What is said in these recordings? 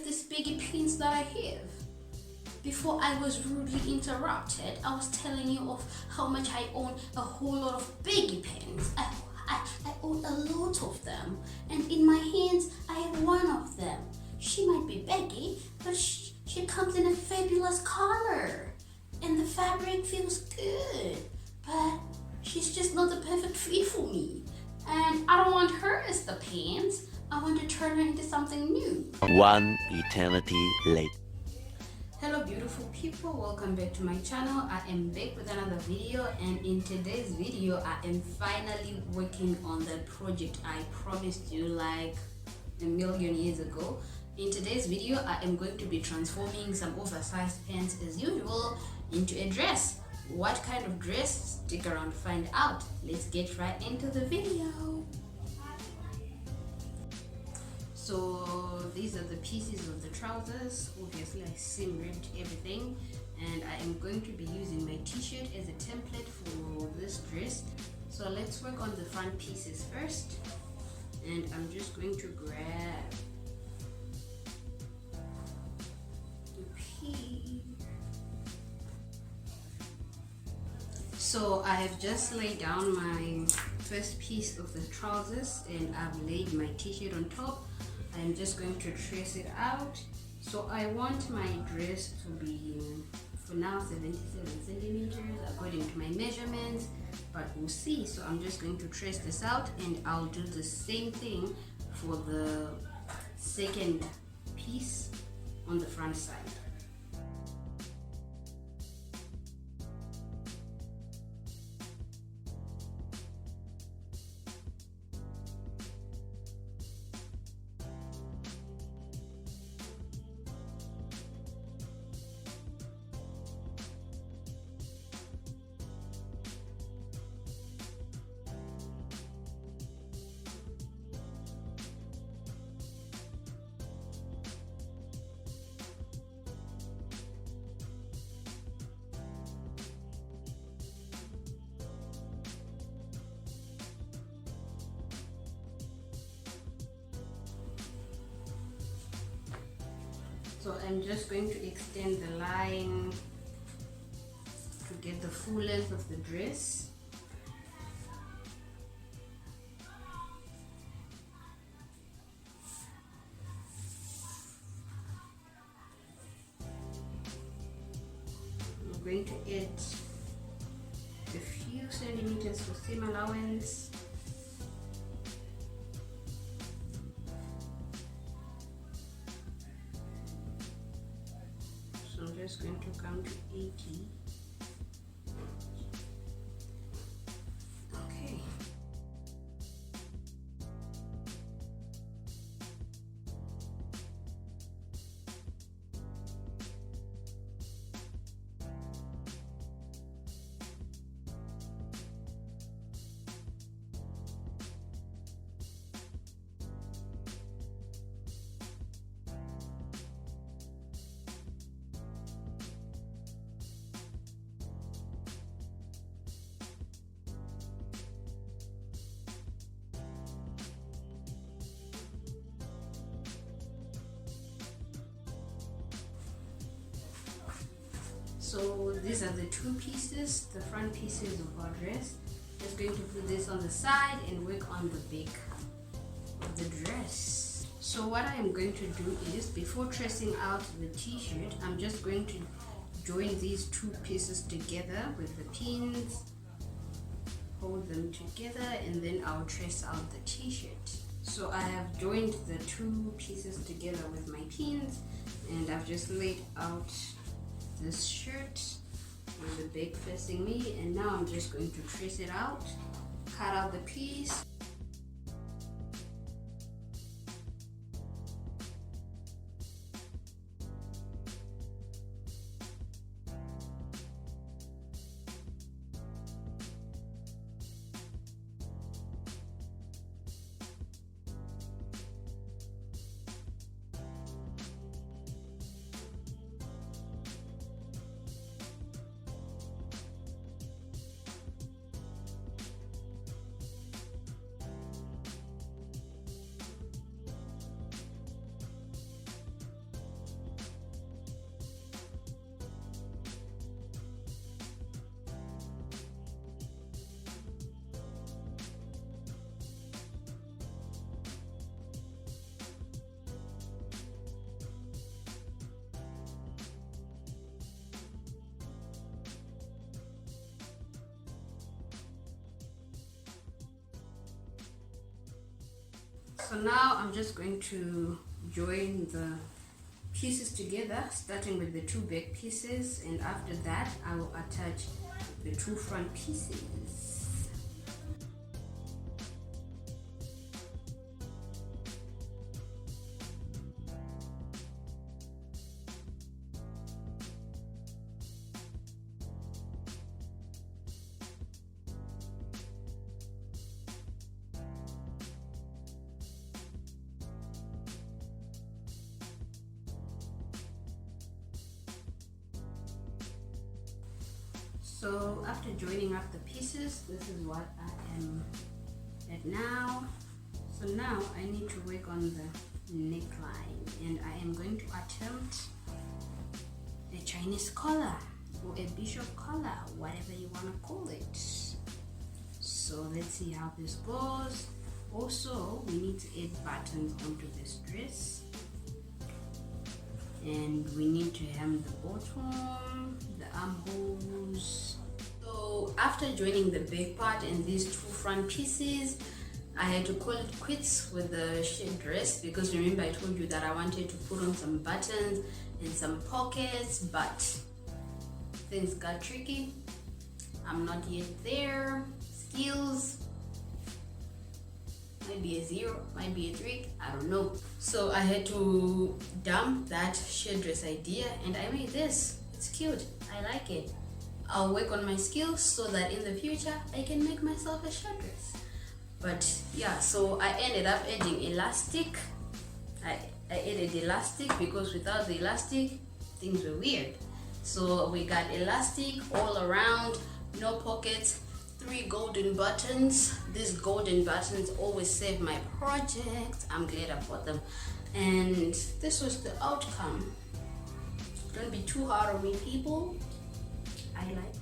these baggy pants that I have? Before I was rudely interrupted, I was telling you of how much I own a whole lot of baggy pants. I own a lot of them, and in my hands I have one of them. She might be baggy, but she comes in a fabulous color, and the fabric feels good, but she's just not the perfect fit for me. And I don't want her as the pants. I want to turn her into something new. One eternity later. Hello beautiful people, welcome back to my channel. I am back with another video, and in today's video I am finally working on the project I promised you like a million years ago. In today's video I am going to be transforming some oversized pants as usual into a dress. What kind of dress? Stick around to find out. Let's get right into the video. So these are the pieces of the trousers. Obviously I seam ripped everything, and I am going to be using my t-shirt as a template for this dress. So let's work on the front pieces first, and I'm just going to grab the piece. So I have just laid down my first piece of the trousers, and I've laid my t-shirt on top. I'm just going to trace it out. So I want my dress to be, for now, 77 centimeters according to my measurements, but we'll see. So I'm just going to trace this out, and I'll do the same thing for the second piece on the front side. So I'm just going to extend the line to get the full length of the dress. I'm going to add a few centimeters for seam allowance. I'm just going to come to 80. Okay. So these are the two pieces, the front pieces of our dress. Just going to put this on the side and work on the back of the dress. So what I am going to do is, before tracing out the t-shirt, I'm just going to join these two pieces together with the pins, hold them together, and then I'll trace out the t-shirt. So I have joined the two pieces together with my pins, and I've just laid out this shirt with the back facing me, and now I'm just going to trace it out, cut out the piece. So now I'm just going to join the pieces together, starting with the two back pieces, and after that I will attach the two front pieces. So after joining up the pieces, this is what I am at now. So now I need to work on the neckline, and I am going to attempt a Chinese collar or a bishop collar, whatever you want to call it. So let's see how this goes. Also, we need to add buttons onto this dress, and we need to hem the bottom, the armholes. So after joining the back part and these two front pieces, I had to call it quits with the shape dress, because remember I told you that I wanted to put on some buttons and some pockets, but things got tricky. I'm not yet there. Skills, might be a 0, might be a 3, I don't know. So I had to dump that shirt dress idea, and I made this. It's cute, I like it. I'll work on my skills so that in the future I can make myself a shirt dress. But yeah, so I ended up adding elastic. I added elastic because without the elastic things were weird. So we got elastic all around, no pockets, 3 golden buttons. These golden buttons always save my project. I'm glad I bought them. And this was the outcome. Don't be too hard on me, people. I like it.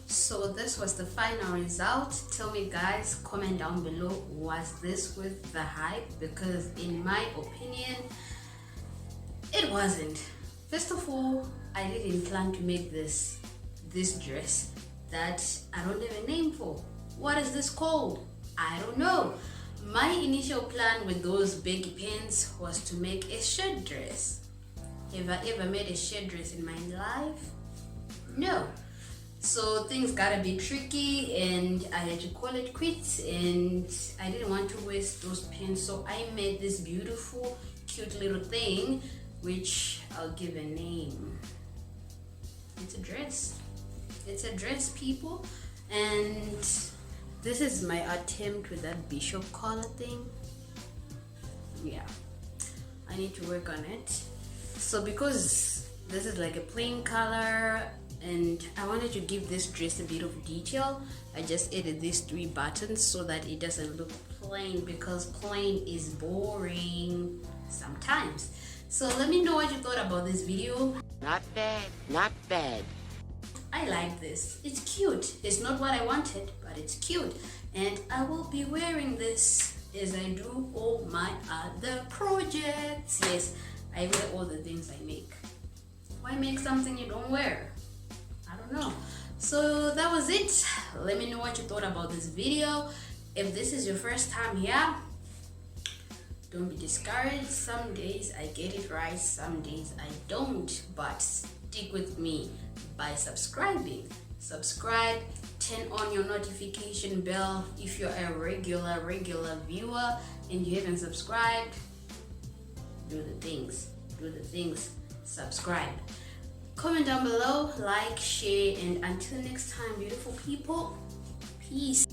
So this was the final result. Tell me guys, comment down below, was this with the hype? Because in my opinion, it wasn't. First of all, I didn't plan to make this dress that I don't have a name for. What is this called? I don't know. My initial plan with those baggy pants was to make a shirt dress. Have I ever made a shirt dress in my life? No. So things got a bit tricky, and I had to call it quits, and I didn't want to waste those pins, so I made this beautiful cute little thing, which I'll give a name. It's a dress. It's a dress, people. And this is my attempt with that bishop collar thing. Yeah, I need to work on it. So because this is like a plain color, and I wanted to give this dress a bit of detail, I just added these 3 buttons so that it doesn't look plain, because plain is boring sometimes. So let me know what you thought about this video. Not bad, not bad. I like this. It's cute. It's not what I wanted, but it's cute. And I will be wearing this as I do all my other projects. Yes, I wear all the things I make. Why make something you don't wear? I don't know. So that was it. Let me know what you thought about this video. If this is your first time here, don't be discouraged. Some days I get it right, some days I don't, but stick with me by subscribing. Subscribe, turn on your notification bell if you're a regular viewer and you haven't subscribed. Do the things, subscribe. Comment down below, like, share, and until next time, beautiful people, peace.